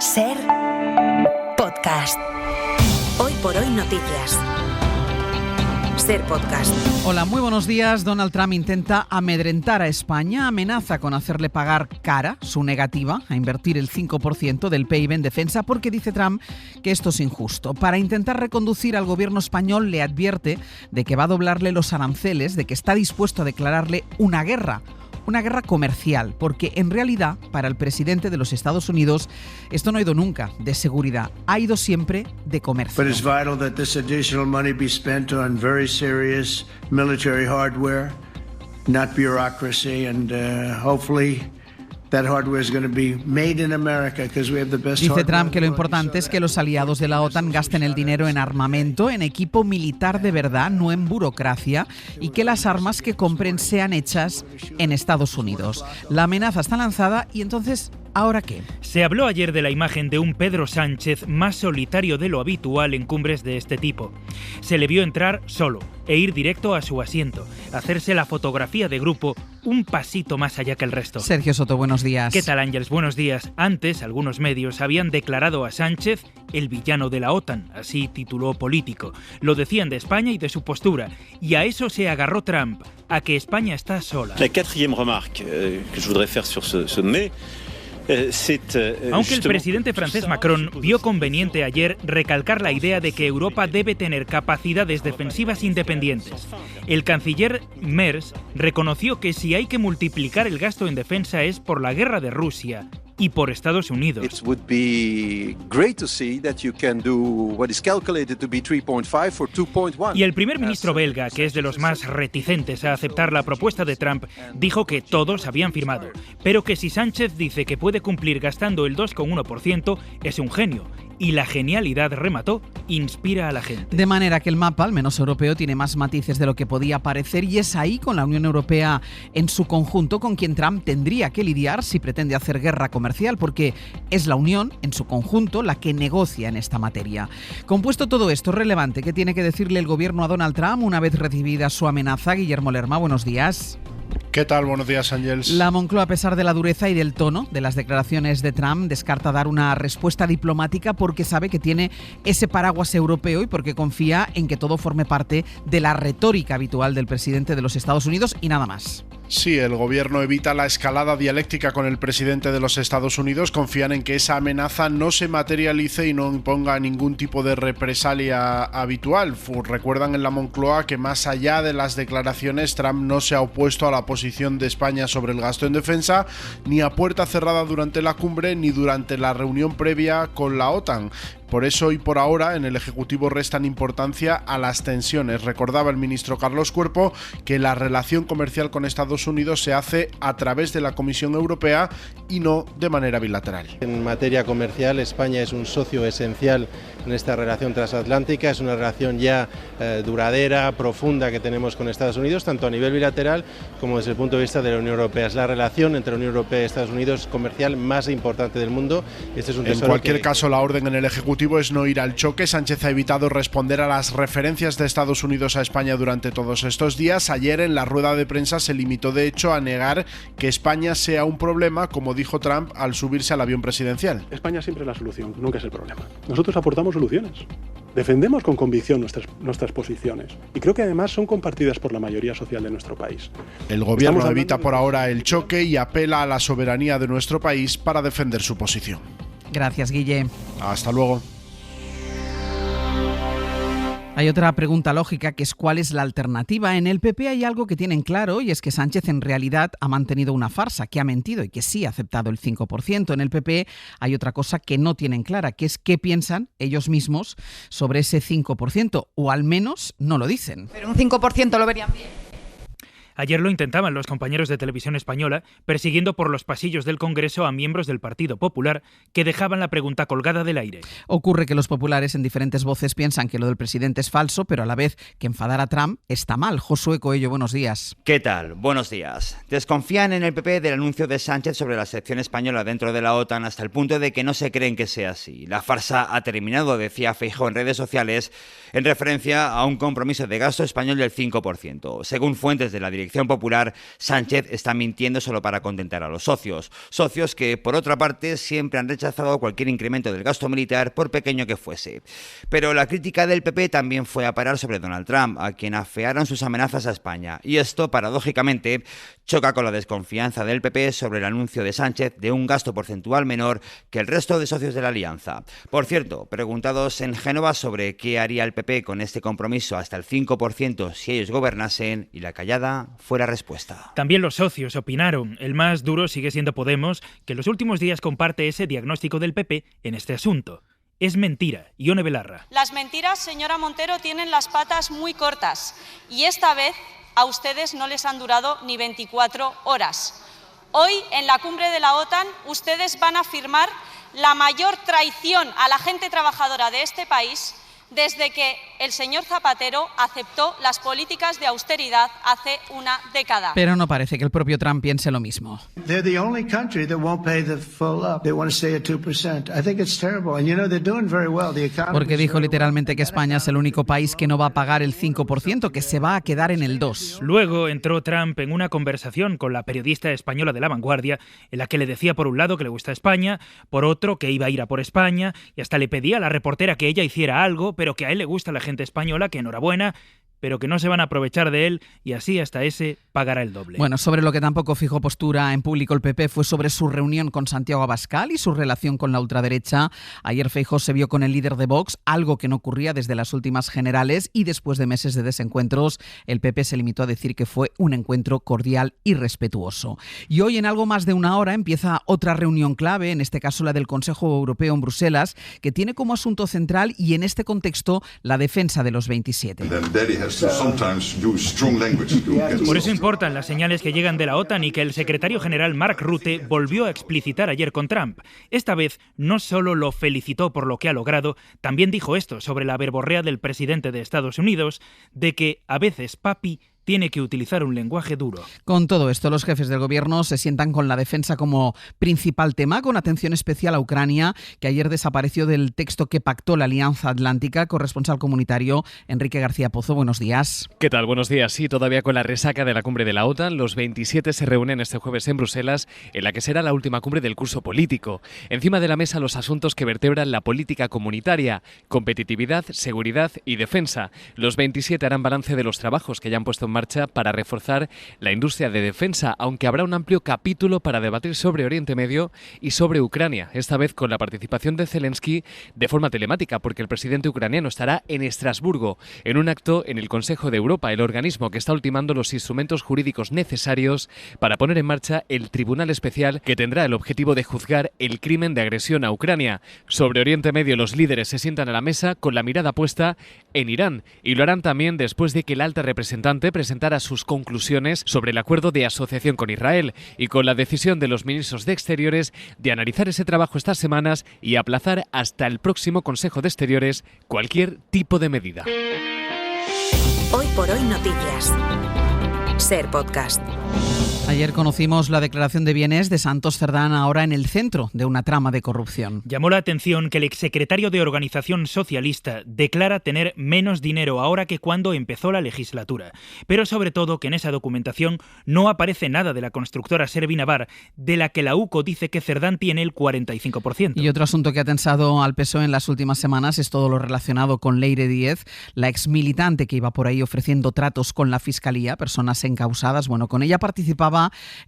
Ser podcast. Hoy por hoy noticias. Ser podcast. Hola, muy buenos días. Donald Trump intenta amedrentar a España, amenaza con hacerle pagar cara su negativa a invertir el 5% del PIB en defensa porque dice Trump que esto es injusto. Para intentar reconducir al gobierno español le advierte de que va a doblarle los aranceles, de que está dispuesto a declararle una guerra comercial, porque en realidad para el presidente de los Estados Unidos esto no ha ido nunca de seguridad, ha ido siempre de comercio. But it's vital that this additional money be spent on very serious military hardware, not bureaucracy, and hopefully that hardware is going to be made in America because we have the best hardware. Dice Trump que lo importante es que los aliados de la OTAN gasten el dinero en armamento, en equipo militar de verdad, no en burocracia, y que las armas que compren sean hechas en Estados Unidos. La amenaza está lanzada y entonces, ¿ahora qué? Se habló ayer de la imagen de un Pedro Sánchez más solitario de lo habitual en cumbres de este tipo. Se le vio entrar solo e ir directo a su asiento, hacerse la fotografía de grupo un pasito más allá que el resto. Sergio Soto, buenos días. ¿Qué tal, Ángeles? Buenos días. Antes, algunos medios habían declarado a Sánchez el villano de la OTAN, así tituló Político. Lo decían de España y de su postura, y a eso se agarró Trump, a que España está sola. La quatrième remarque que je voudrais faire sur ce sommet. Aunque el presidente francés Macron vio conveniente ayer recalcar la idea de que Europa debe tener capacidades defensivas independientes, el canciller Merz reconoció que si hay que multiplicar el gasto en defensa es por la guerra de Rusia y por Estados Unidos. It would be great to see that you can do what is calculated to be 3.5 or 2.1. Y el primer ministro belga, que es de los más reticentes a aceptar la propuesta de Trump, dijo que todos habían firmado, pero que si Sánchez dice que puede cumplir gastando el 2,1%, es un genio. Y la genialidad, remató, inspira a la gente. De manera que el mapa, al menos europeo, tiene más matices de lo que podía parecer, y es ahí, con la Unión Europea en su conjunto, con quien Trump tendría que lidiar si pretende hacer guerra comercial, porque es la Unión en su conjunto la que negocia en esta materia. Compuesto todo esto, relevante, ¿qué tiene que decirle el gobierno a Donald Trump una vez recibida su amenaza? Guillermo Lerma, buenos días. ¿Qué tal? Buenos días, Ángels. La Moncloa, a pesar de la dureza y del tono de las declaraciones de Trump, descarta dar una respuesta diplomática porque sabe que tiene ese paraguas europeo y porque confía en que todo forme parte de la retórica habitual del presidente de los Estados Unidos y nada más. Sí, el gobierno evita la escalada dialéctica con el presidente de los Estados Unidos, confían en que esa amenaza no se materialice y no imponga ningún tipo de represalia habitual. Recuerdan en la Moncloa que más allá de las declaraciones, Trump no se ha opuesto a la posición de España sobre el gasto en defensa, ni a puerta cerrada durante la cumbre, ni durante la reunión previa con la OTAN. Por eso y por ahora en el Ejecutivo restan importancia a las tensiones. Recordaba el ministro Carlos Cuerpo que la relación comercial con Estados Unidos se hace a través de la Comisión Europea y no de manera bilateral. En materia comercial, España es un socio esencial en esta relación transatlántica, es una relación ya duradera, profunda que tenemos con Estados Unidos, tanto a nivel bilateral como desde el punto de vista de la Unión Europea. Es la relación entre la Unión Europea y Estados Unidos comercial más importante del mundo. Este es un en cualquier caso, la orden en el Ejecutivo es no ir al choque. Sánchez ha evitado responder a las referencias de Estados Unidos a España durante todos estos días. Ayer en la rueda de prensa se limitó de hecho a negar que España sea un problema, como dijo Trump al subirse al avión presidencial. España siempre es la solución, nunca es el problema. Nosotros aportamos soluciones. Defendemos con convicción nuestras posiciones y creo que además son compartidas por la mayoría social de nuestro país. El gobierno evita por ahora el choque y apela a la soberanía de nuestro país para defender su posición. Gracias, Guille. Hasta luego. Hay otra pregunta lógica, que es ¿cuál es la alternativa? En el PP hay algo que tienen claro, y es que Sánchez en realidad ha mantenido una farsa, que ha mentido y que sí ha aceptado el 5%. En el PP hay otra cosa que no tienen clara, que es qué piensan ellos mismos sobre ese 5%, o al menos no lo dicen. Pero un 5% lo verían bien. Ayer lo intentaban los compañeros de Televisión Española, persiguiendo por los pasillos del Congreso a miembros del Partido Popular que dejaban la pregunta colgada del aire. Ocurre que los populares en diferentes voces piensan que lo del presidente es falso, pero a la vez que enfadar a Trump está mal. Josué Coello, buenos días. ¿Qué tal? Buenos días. Desconfían en el PP del anuncio de Sánchez sobre la sección española dentro de la OTAN hasta el punto de que no se creen que sea así. La farsa ha terminado, decía Feijóo en redes sociales, en referencia a un compromiso de gasto español del 5%. Según fuentes de la dirección dirección popular, Sánchez está mintiendo solo para contentar a los socios. Socios que, por otra parte, siempre han rechazado cualquier incremento del gasto militar, por pequeño que fuese. Pero la crítica del PP también fue a parar sobre Donald Trump, a quien afearon sus amenazas a España. Y esto, paradójicamente, choca con la desconfianza del PP sobre el anuncio de Sánchez de un gasto porcentual menor que el resto de socios de la alianza. Por cierto, preguntados en Génova sobre qué haría el PP con este compromiso hasta el 5% si ellos gobernasen, y la callada fue la respuesta. También los socios opinaron. El más duro sigue siendo Podemos, que en los últimos días comparte ese diagnóstico del PP en este asunto. Es mentira. Ione Belarra. Las mentiras, señora Montero, tienen las patas muy cortas y esta vez a ustedes no les han durado ni 24 horas. Hoy, en la cumbre de la OTAN, ustedes van a firmar la mayor traición a la gente trabajadora de este país desde que el señor Zapatero aceptó las políticas de austeridad hace una década. Pero no parece que el propio Trump piense lo mismo. They're the only country that won't pay the full up. They want to stay at 2%. I think it's terrible. And you know, they're doing very well. The economy. Porque dijo literalmente que España es el único país que no va a pagar el 5%, que se va a quedar en el 2%. Luego entró Trump en una conversación con la periodista española de La Vanguardia, en la que le decía por un lado que le gusta España, por otro que iba a ir a por España, y hasta le pedía a la reportera que ella hiciera algo, pero que a él le gusta la gente española, que enhorabuena, pero que no se van a aprovechar de él y así hasta ese pagará el doble. Bueno, sobre lo que tampoco fijó postura en público el PP fue sobre su reunión con Santiago Abascal y su relación con la ultraderecha. Ayer Feijóo se vio con el líder de Vox, algo que no ocurría desde las últimas generales, y después de meses de desencuentros, el PP se limitó a decir que fue un encuentro cordial y respetuoso. Y hoy, en algo más de una hora, empieza otra reunión clave, en este caso la del Consejo Europeo en Bruselas, que tiene como asunto central y en este contexto la defensa de los 27. Por eso importan las señales que llegan de la OTAN y que el secretario general Mark Rutte volvió a explicitar ayer con Trump. Esta vez no solo lo felicitó por lo que ha logrado, también dijo esto sobre la verborrea del presidente de Estados Unidos, de que a veces papi tiene que utilizar un lenguaje duro. Con todo esto, los jefes del gobierno se sientan con la defensa como principal tema, con atención especial a Ucrania, que ayer desapareció del texto que pactó la Alianza Atlántica. Corresponsal comunitario Enrique García Pozo, buenos días. ¿Qué tal? Buenos días. Sí, todavía con la resaca de la cumbre de la OTAN, los 27 se reúnen este jueves en Bruselas, en la que será la última cumbre del curso político. Encima de la mesa los asuntos que vertebran la política comunitaria: competitividad, seguridad y defensa. Los 27 harán balance de los trabajos que ya han puesto en marcha para reforzar la industria de defensa, aunque habrá un amplio capítulo para debatir sobre Oriente Medio y sobre Ucrania, esta vez con la participación de Zelensky de forma telemática, porque el presidente ucraniano estará en Estrasburgo, en un acto en el Consejo de Europa, el organismo que está ultimando los instrumentos jurídicos necesarios para poner en marcha el Tribunal Especial que tendrá el objetivo de juzgar el crimen de agresión a Ucrania. Sobre Oriente Medio, los líderes se sientan a la mesa con la mirada puesta en Irán, y lo harán también después de que la alta representante presentara sus conclusiones sobre el acuerdo de asociación con Israel, y con la decisión de los ministros de Exteriores de analizar ese trabajo estas semanas y aplazar hasta el próximo Consejo de Exteriores cualquier tipo de medida. Hoy por hoy noticias. Ser Podcast. Ayer conocimos la declaración de bienes de Santos Cerdán, ahora en el centro de una trama de corrupción. Llamó la atención que el exsecretario de Organización Socialista declara tener menos dinero ahora que cuando empezó la legislatura. Pero sobre todo que en esa documentación no aparece nada de la constructora Servinavar, de la que la UCO dice que Cerdán tiene el 45%. Y otro asunto que ha tensado al PSOE en las últimas semanas es todo lo relacionado con Leire Díez, la exmilitante que iba por ahí ofreciendo tratos con la Fiscalía, personas encausadas. Bueno, con ella participaba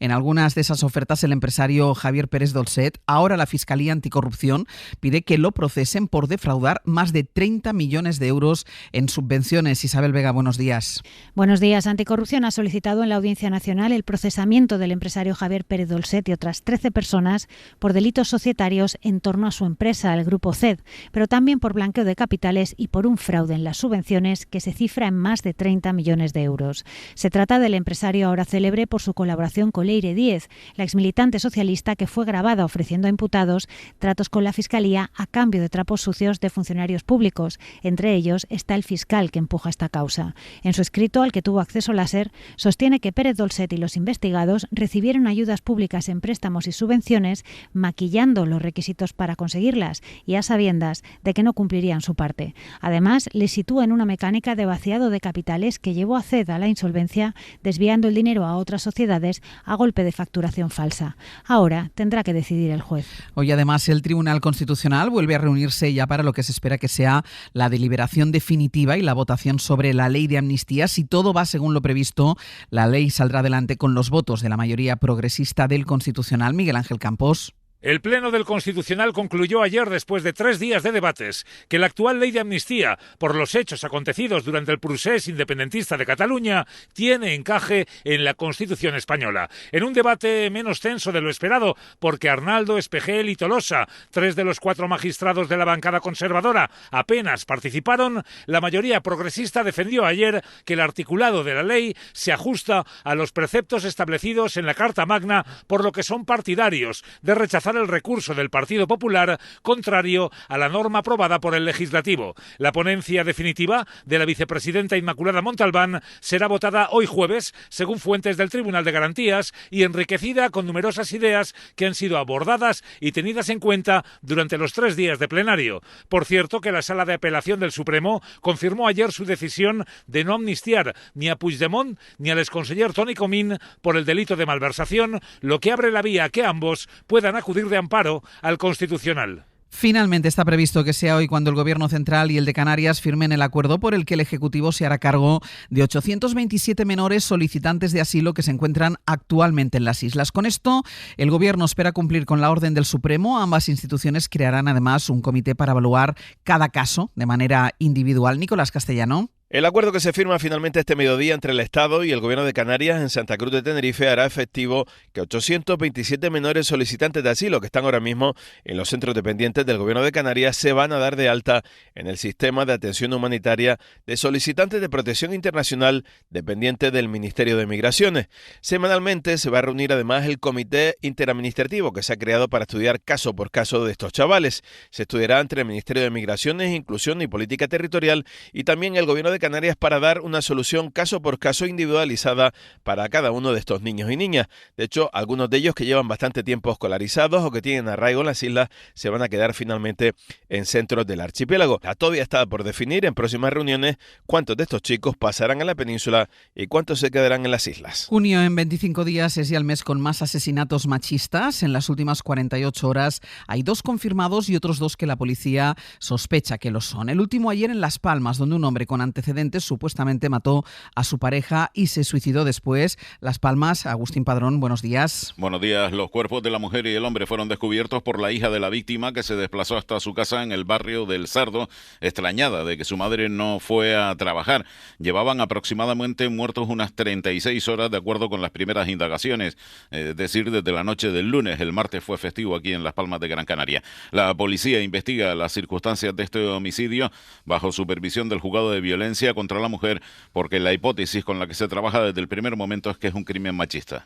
en algunas de esas ofertas el empresario Javier Pérez Dolcet. Ahora la Fiscalía Anticorrupción pide que lo procesen por defraudar más de 30 millones de euros en subvenciones. Isabel Vega, buenos días. Buenos días. Anticorrupción ha solicitado en la Audiencia Nacional el procesamiento del empresario Javier Pérez Dolcet y otras 13 personas por delitos societarios en torno a su empresa, el Grupo CED, pero también por blanqueo de capitales y por un fraude en las subvenciones que se cifra en más de 30 millones de euros. Se trata del empresario ahora célebre por su colaboración con Leire Díez, la exmilitante socialista que fue grabada ofreciendo a imputados tratos con la Fiscalía a cambio de trapos sucios de funcionarios públicos. Entre ellos está el fiscal que empuja esta causa. En su escrito, al que tuvo acceso la SER, sostiene que Pérez Dolcet y los investigados recibieron ayudas públicas en préstamos y subvenciones maquillando los requisitos para conseguirlas y a sabiendas de que no cumplirían su parte. Además, le sitúa en una mecánica de vaciado de capitales que llevó a CED a la insolvencia desviando el dinero a otras sociedades a golpe de facturación falsa. Ahora tendrá que decidir el juez. Hoy además el Tribunal Constitucional vuelve a reunirse ya para lo que se espera que sea la deliberación definitiva y la votación sobre la ley de amnistía. Si todo va según lo previsto, la ley saldrá adelante con los votos de la mayoría progresista del Constitucional. Miguel Ángel Campos. El Pleno del Constitucional concluyó ayer, después de 3 días de debates, que la actual ley de amnistía, por los hechos acontecidos durante el procés independentista de Cataluña, tiene encaje en la Constitución española. En un debate menos tenso de lo esperado, porque Arnaldo, Espejel y Tolosa, 3 de los 4 magistrados de la bancada conservadora, apenas participaron, la mayoría progresista defendió ayer que el articulado de la ley se ajusta a los preceptos establecidos en la Carta Magna, por lo que son partidarios de rechazar el recurso del Partido Popular contrario a la norma aprobada por el Legislativo. La ponencia definitiva de la vicepresidenta Inmaculada Montalbán será votada hoy jueves, según fuentes del Tribunal de Garantías, y enriquecida con numerosas ideas que han sido abordadas y tenidas en cuenta durante los 3 días de plenario. Por cierto, que la Sala de Apelación del Supremo confirmó ayer su decisión de no amnistiar ni a Puigdemont ni al exconseller Toni Comín por el delito de malversación, lo que abre la vía a que ambos puedan acudir de amparo al Constitucional. Finalmente está previsto que sea hoy cuando el Gobierno central y el de Canarias firmen el acuerdo por el que el Ejecutivo se hará cargo de 827 menores solicitantes de asilo que se encuentran actualmente en las islas. Con esto, el Gobierno espera cumplir con la orden del Supremo. Ambas instituciones crearán además un comité para evaluar cada caso de manera individual. Nicolás Castellano. El acuerdo que se firma finalmente este mediodía entre el Estado y el Gobierno de Canarias en Santa Cruz de Tenerife hará efectivo que 827 menores solicitantes de asilo que están ahora mismo en los centros dependientes del Gobierno de Canarias se van a dar de alta en el sistema de atención humanitaria de solicitantes de protección internacional dependiente del Ministerio de Migraciones. Semanalmente se va a reunir además el Comité Interadministrativo que se ha creado para estudiar caso por caso de estos chavales. Se estudiará entre el Ministerio de Migraciones, Inclusión y Política Territorial y también el Gobierno de Canarias para dar una solución caso por caso individualizada para cada uno de estos niños y niñas. De hecho, algunos de ellos que llevan bastante tiempo escolarizados o que tienen arraigo en las islas se van a quedar finalmente en centros del archipiélago. Todavía está por definir en próximas reuniones cuántos de estos chicos pasarán a la península y cuántos se quedarán en las islas. Junio en 25 días es ya el mes con más asesinatos machistas. En las últimas 48 horas hay 2 confirmados y otros 2 que la policía sospecha que lo son. El último ayer en Las Palmas, donde un hombre con antecedentes supuestamente mató a su pareja y se suicidó después. Las Palmas, Agustín Padrón, buenos días. Buenos días. Los cuerpos de la mujer y el hombre fueron descubiertos por la hija de la víctima que se desplazó hasta su casa en el barrio del Sardo, extrañada de que su madre no fue a trabajar. Llevaban aproximadamente muertos unas 36 horas de acuerdo con las primeras indagaciones, es decir, desde la noche del lunes. El martes fue festivo aquí en Las Palmas de Gran Canaria. La policía investiga las circunstancias de este homicidio bajo supervisión del juzgado de violencia contra la mujer, porque la hipótesis con la que se trabaja desde el primer momento es que es un crimen machista.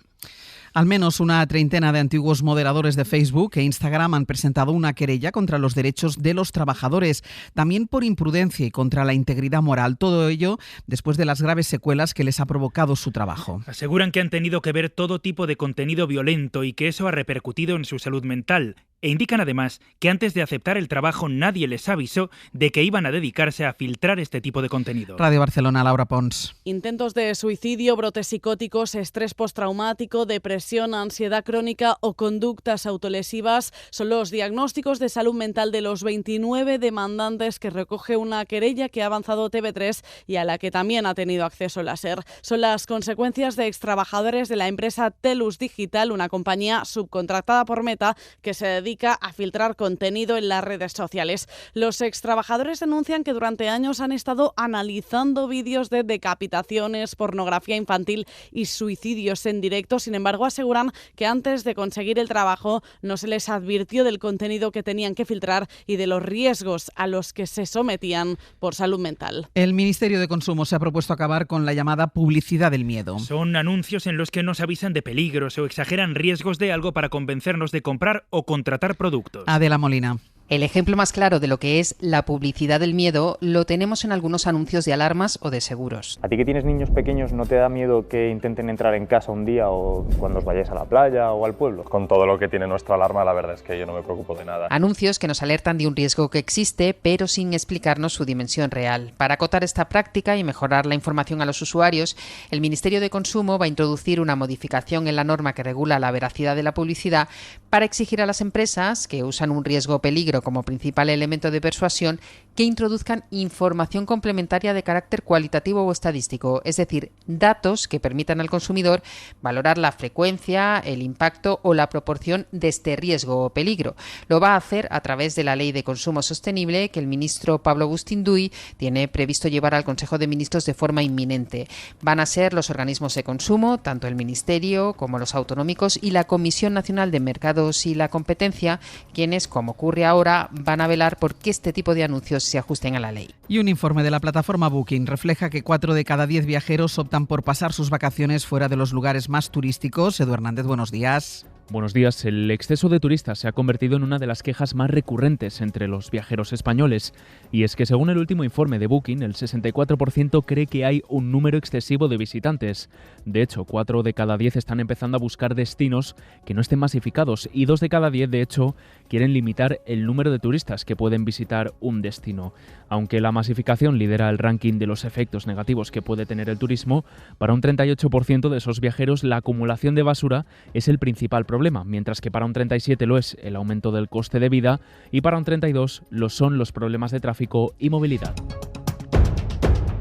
Al menos una treintena de antiguos moderadores de Facebook e Instagram han presentado una querella contra los derechos de los trabajadores, también por imprudencia y contra la integridad moral. Todo ello después de las graves secuelas que les ha provocado su trabajo. Aseguran que han tenido que ver todo tipo de contenido violento y que eso ha repercutido en su salud mental. E indican además que antes de aceptar el trabajo nadie les avisó de que iban a dedicarse a filtrar este tipo de contenido. Radio Barcelona, Laura Pons. Intentos de suicidio, brotes psicóticos, estrés postraumático, depresión, ansiedad crónica o conductas autolesivas son los diagnósticos de salud mental de los 29 demandantes que recoge una querella que ha avanzado TV3 y a la que también ha tenido acceso la SER. Son las consecuencias de extrabajadores de la empresa Telus Digital, una compañía subcontratada por Meta que se dedica a filtrar contenido en las redes sociales. Los extrabajadores denuncian que durante años han estado analizando vídeos de decapitaciones, pornografía infantil y suicidios en directo. Sin embargo, aseguran que antes de conseguir el trabajo no se les advirtió del contenido que tenían que filtrar y de los riesgos a los que se sometían por salud mental. El Ministerio de Consumo se ha propuesto acabar con la llamada publicidad del miedo. Son anuncios en los que nos avisan de peligros o exageran riesgos de algo para convencernos de comprar o contratar productos. Adela Molina. El ejemplo más claro de lo que es la publicidad del miedo lo tenemos en algunos anuncios de alarmas o de seguros. ¿A ti que tienes niños pequeños no te da miedo que intenten entrar en casa un día o cuando os vayáis a la playa o al pueblo? Con todo lo que tiene nuestra alarma, la verdad es que yo no me preocupo de nada. Anuncios que nos alertan de un riesgo que existe, pero sin explicarnos su dimensión real. Para acotar esta práctica y mejorar la información a los usuarios, el Ministerio de Consumo va a introducir una modificación en la norma que regula la veracidad de la publicidad para exigir a las empresas que usan un riesgo o peligro como principal elemento de persuasión que introduzcan información complementaria de carácter cualitativo o estadístico, es decir, datos que permitan al consumidor valorar la frecuencia, el impacto o la proporción de este riesgo o peligro. Lo va a hacer a través de la Ley de Consumo Sostenible que el ministro Pablo Bustinduy tiene previsto llevar al Consejo de Ministros de forma inminente. Van a ser los organismos de consumo, tanto el Ministerio como los autonómicos y la Comisión Nacional de Mercados y la Competencia, quienes, como ocurre ahora, van a velar por que este tipo de anuncios se ajusten a la ley. Y un informe de la plataforma Booking refleja que 4 de cada 10 viajeros optan por pasar sus vacaciones fuera de los lugares más turísticos. Edu Hernández, buenos días. Buenos días. El exceso de turistas se ha convertido en una de las quejas más recurrentes entre los viajeros españoles. Y es que según el último informe de Booking, el 64% cree que hay un número excesivo de visitantes. De hecho, 4 de cada 10 están empezando a buscar destinos que no estén masificados y 2 de cada 10, de hecho, quieren limitar el número de turistas que pueden visitar un destino. Aunque la masificación lidera el ranking de los efectos negativos que puede tener el turismo, para un 38% de esos viajeros la acumulación de basura es el principal problema, mientras que para un 37% lo es el aumento del coste de vida y para un 32% lo son los problemas de tráfico y movilidad.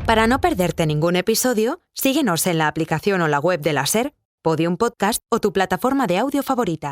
Para no perderte ningún episodio, síguenos en la aplicación o la web de la SER, Podium Podcast o tu plataforma de audio favorita.